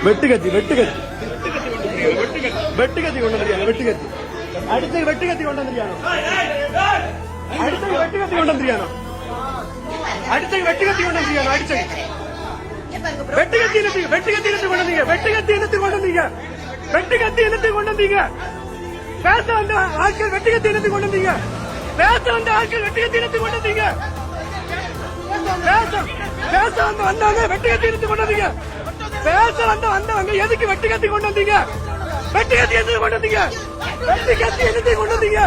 வெட்டுக்கத்தி வெட்டுக்கத்தி வெட்டுக்கத்தி கொண்டு வந்துருக்காங்க. வெட்டுக்கத்தி அடுத்து வெட்டுக்கத்தி கொண்டு வந்துருக்கானோ அடுத்து வெட்டுக்கத்தி கொண்டு வந்துருக்கானோ அடுத்து வெட்டுக்கத்தி கொண்டு வந்துருக்கானோ அடிச்சு வெட்டுக்கத்தி வெட்டுக்கத்தி கொண்டு வந்தீங்க. வெட்டுக்கத்தி இனத்தை கொண்டு வந்தீங்க. வெட்டுக்கத்தி இனத்தை கொண்டு வந்தீங்க. பேச வந்த ஆட்கள் வெட்டுக்கத்தி இனத்தை கொண்டு வந்தீங்க. பேச வந்த ஆட்கள் வெட்டுக்கத்தி இனத்தை கொண்டு வந்தீங்க. பேச வந்தவங்க வெட்டுக்கத்தி இனத்தை கொண்டு வந்தீங்க. பேச வந்தவங்க எதுக்கு வெட்டுக்கத்தி கொண்டு வந்தீங்க? வெட்டுக்கத்தி எதுக்கு கொண்டு வந்தீங்க? வெட்டுக்கத்தி என்னத்தை கொண்டு வந்தீங்க?